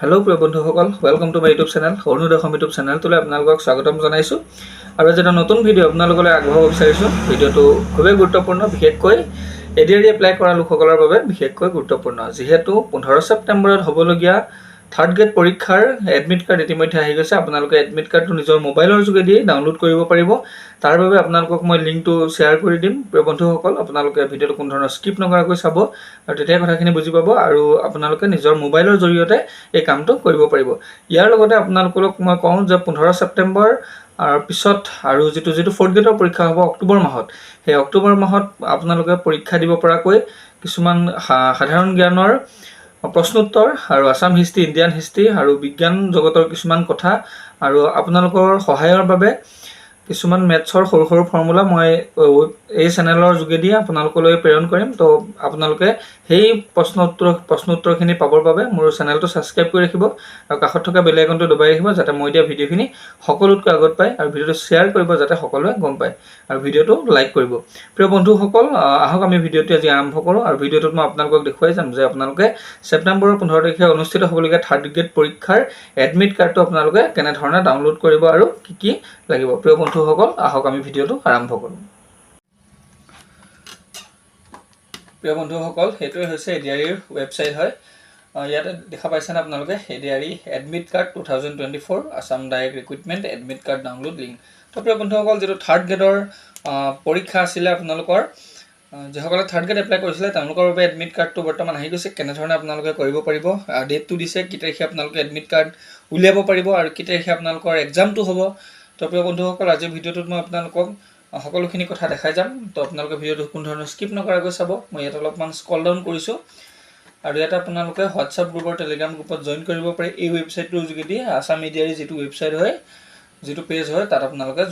Hello' প্ৰিয় বন্ধুসকল, welcome to my YouTube channel Arunodoy Assam YouTube চেনেলটোলৈ আপোনালোকক স্বাগতম জনাইছোঁ। আৰু আজি এটা নতুন ভিডিঅ' আপোনালোকলৈ আগবঢ়াব বিচাৰিছোঁ। ভিডিঅ'টো খুবেই গুৰুত্বপূৰ্ণ, বিশেষকৈ এডিআৰই এপ্লাই কৰা লোকসকলৰ বাবে বিশেষকৈ গুৰুত্বপূৰ্ণ, যিহেতু 15 ছেপ্টেম্বৰত হ'বলগীয়া থাৰ্ড গ্ৰেড পৰীক্ষাৰ এডমিট কাৰ্ড ইতিমধ্যে আহি গৈছে। আপোনালোকে এডমিট কাৰ্ডটো নিজৰ মোবাইলৰ যোগেদি ডাউনলোড কৰিব পাৰিব। তাৰ বাবে আপোনালোকক মই লিংকটো শ্বেয়াৰ কৰি দিম। প্ৰিয় বন্ধুসকল, আপোনালোকে ভিডিঅ'টো কোনো ধৰণৰ স্কিপ নকৰাকৈ চাব আৰু তেতিয়া কথাখিনি বুজি পাব আৰু আপোনালোকে নিজৰ মোবাইলৰ জৰিয়তে এই কামটো কৰিব পাৰিব। ইয়াৰ লগতে আপোনালোকক মই কওঁ যে 15 ছেপ্টেম্বৰ পিছত আৰু যিটো ফৰ্থ গ্ৰেডৰ পৰীক্ষা হ'ব অক্টোবৰ মাহত, সেই অক্টোবৰ মাহত আপোনালোকে পৰীক্ষা দিব পৰাকৈ কিছুমান সাধাৰণ জ্ঞানৰ প্ৰশ্নোত্তৰ আৰু আছাম হিষ্ট্ৰী, ইণ্ডিয়ান হিষ্ট্ৰী আৰু বিজ্ঞান জগতৰ কিছুমান কথা আৰু আপোনালোকৰ সহায়ৰ বাবে কিছুমান মেথছৰ সৰু সৰু ফৰ্মুলা মই এই চেনেলৰ যোগেদি আপোনালোকলৈ প্ৰেৰণ কৰিম। তো আপোনালোকে সেই প্ৰশ্নোত্তৰখিনি পাবৰ বাবে মোৰ চেনেলটো ছাবস্ক্ৰাইব কৰি ৰাখিব আৰু কাষত থকা বেল আইকনটো দবাই ৰাখিব, যাতে মই দিয়া ভিডিঅ'খিনি সকলোতকৈ আগত পায় আৰু ভিডিঅ'টো শ্বেয়াৰ কৰিব যাতে সকলোৱে গম পায় আৰু ভিডিঅ'টো লাইক কৰিব। প্ৰিয় বন্ধুসকল, আহক আমি ভিডিঅ'টো আজি আৰম্ভ কৰোঁ আৰু ভিডিঅ'টোত মই আপোনালোকক দেখুৱাই যাম যে আপোনালোকে ছেপ্টেম্বৰৰ 15 তাৰিখে অনুষ্ঠিত হ'বলগীয়া থাৰ্ড গ্ৰেড পৰীক্ষাৰ এডমিট কাৰ্ডটো আপোনালোকে কেনেধৰণে ডাউনলোড কৰিব আৰু কি লাগিব। প্ৰিয় বন্ধুসকল, আহক আমি ভিডিঅ'টো আৰম্ভ কৰোঁ। প্ৰিয় বন্ধুসকল, সেইটোৱে হৈছে এডিআৰইৰ ৱেবছাইট হয়। ইয়াতে দেখা পাইছেনে আপোনালোকে ADRE admit card 2024 Assam direct recruitment admit card download link. তো প্ৰিয় বন্ধুসকল, যিটো থাৰ্ড গ্ৰেডৰ পৰীক্ষা আছিলে আপোনালোকৰ, যিসকলে থাৰ্ড গ্ৰেড এপ্লাই কৰিছিলে তেওঁলোকৰ বাবে এডমিট কাৰ্ডটো বৰ্তমান আহি গৈছে। কেনেধৰণে আপোনালোকে কৰিব পাৰিব, ডেটটো দিছে, কি তাৰিখে আপোনালোকে এডমিট কাৰ্ড উলিয়াব পাৰিব আৰু কি তাৰিখে আপোনালোকৰ এক্সামটো হ'ব। তো প্ৰিয় বন্ধুসকল, আজিৰ ভিডিঅ'টোত মই আপোনালোকক সকলোখিনি কথা দেখাই যাম। তো আপোনালোকে ভিডিঅ'টো কোনো ধৰণৰ স্কিপ নকৰাকৈ চাব। মই ইয়াত অলপমান স্ক্ৰল ডাউন কৰিছোঁ আৰু ইয়াতে আপোনালোকে হোৱাটছআপ গ্ৰুপৰ টেলিগ্ৰাম গ্ৰুপত জইন কৰিব পাৰে এই ৱেবছাইটটোৰ যোগেদি। আছাম এডিআৰই যিটো ৱেবছাইট হয়, যিটো পেজ হয়, তাত আপোনালোকে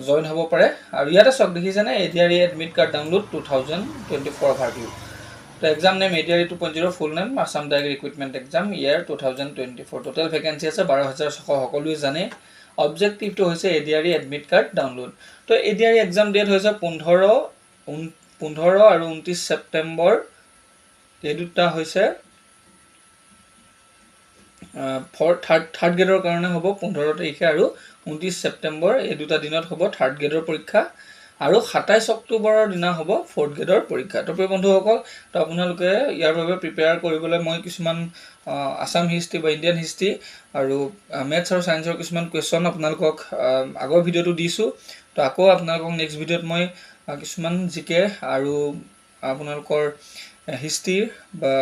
জইন হ'ব পাৰে। আৰু ইয়াতে চাওক, দেখিছেনে ADRE admit card download 2024 overview. তো exam name ADRE 2.0, full name Assam direct recruitment exam, year 2024। Total vacancy আছে 12,600, সকলোৱে জানে। অবজেক্টিভটো হৈছে এডিআৰই এডমিট কাৰ্ড ডাউনলোড। তো এডিআৰই এক্সাম ডেট হৈছে 15 আৰু 29 ছেপ্টেম্বৰ। এই দুটা হৈছে থাৰ্ড গ্ৰেডৰ কাৰণে হ'ব 15 তাৰিখে আৰু 29 ছেপ্টেম্বৰ, এই দুটা দিনত হ'ব থাৰ্ড গ্ৰেডৰ পৰীক্ষা আৰু 27 অক্টোবৰৰ দিনা হ'ব ফ'ৰ্থ গ্ৰেডৰ পৰীক্ষা। তো প্ৰিয় বন্ধুসকল, তো আপোনালোকে ইয়াৰ বাবে প্ৰিপেয়াৰ কৰিবলৈ মই কিছুমান আছাম হিষ্ট্ৰী বা ইণ্ডিয়ান হিষ্ট্ৰী আৰু মেথছ আৰু ছায়েন্সৰ কিছুমান কুৱেশ্যন আপোনালোকক আগৰ ভিডিঅ'টো দিছোঁ। তো আকৌ আপোনালোকক নেক্সট ভিডিঅ'ত মই কিছুমান জিকে আৰু আপোনালোকৰ হিষ্ট্ৰীৰ বা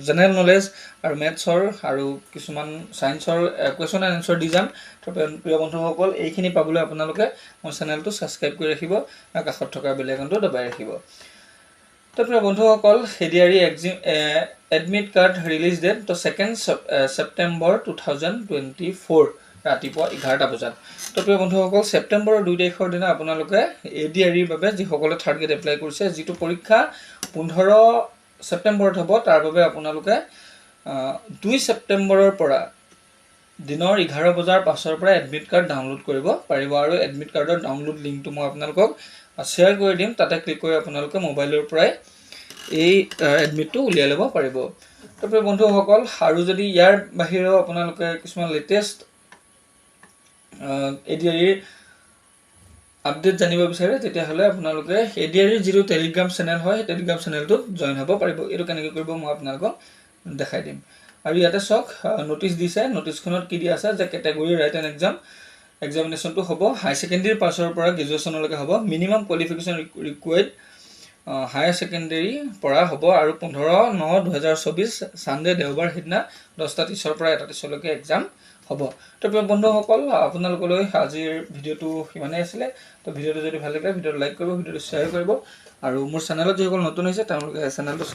জেনেৰেল নলেজ আৰু মেথছৰ আৰু কিছুমান ছায়েন্সৰ কুৱেশ্যন এণ্ড এনচাৰ দি যাম। তো প্ৰিয় বন্ধুসকল, এইখিনি পাবলৈ আপোনালোকে মোৰ চেনেলটো ছাবস্ক্ৰাইব কৰি ৰাখিব আৰু কাষত থকা বেল আইকনটো দবাই ৰাখিব। তো প্ৰিয় বন্ধুসকল, ADRE admit card release date তো 2 ছেপ্টেম্বৰ 2024 ৰাতিপুৱা 11টা বজাত। তো প্ৰিয় বন্ধুসকল, ছেপ্টেম্বৰৰ 2 তাৰিখৰ দিনা আপোনালোকে এডিআৰইৰ বাবে যিসকলে থাৰ্ড গ্ৰেড এপ্লাই কৰিছে, যিটো পৰীক্ষা 15 ছেপ্টেম্বৰত হ'ব, তাৰ বাবে আপোনালোকে 2 ছেপ্টেম্বৰৰ পৰা দিনৰ 11 বজাৰ পাছৰ পৰা এডমিট কাৰ্ড ডাউনলোড কৰিব পাৰিব। আৰু এডমিট কাৰ্ডৰ ডাউনলোড লিংকটো মই আপোনালোকক শ্বেয়াৰ কৰি দিম। তাতে ক্লিক কৰি আপোনালোকে মোবাইলৰ পৰাই এই এডমিটটো উলিয়াই ল'ব পাৰিব। তো প্ৰিয় বন্ধুসকল, আৰু যদি ইয়াৰ বাহিৰেও আপোনালোকে কিছুমান লেটেষ্ট এডিআৰইৰ আপডেট জানিব বিচাৰে, তেতিয়াহ'লে আপোনালোকে এডিআৰইৰ যিটো টেলিগ্ৰাম চেনেল হয়, টেলিগ্ৰাম চেনেলটোত জইন হ'ব পাৰিব। এইটো কেনেকৈ কৰিব মই আপোনালোকক দেখাই দিম। আৰু ইয়াতে চাওক, ন'টিচ দিছে। ন'টিচখনত কি দিয়া আছে যে কেটেগৰী ৰাইট এণ্ড এক্সামিনেশ্যনটো হ'ব হাই ছেকেণ্ডেৰী পাছৰ পৰা গ্ৰেজুৱেশ্যনলৈকে হ'ব। Minimum qualification required higher secondary পৰা হ'ব আৰু 15/9/2024 ছানডে দেওবাৰ সিদিনা 10টা 30ৰ পৰা 1টা 30লৈকে এক্সাম হ'ব। তো প্ৰিয় বন্ধুসকল, আপোনালোকলৈ আজিৰ ভিডিঅ'টো সিমানেই আছিলে। তো ভিডিঅ'টো যদি ভাল লাগে ভিডিঅ'টো লাইক কৰিব, ভিডিঅ'টো শ্বেয়াৰ কৰিব আৰু মোৰ চেনেলত যিসকল নতুন হৈছে তেওঁলোকে চেনেলটো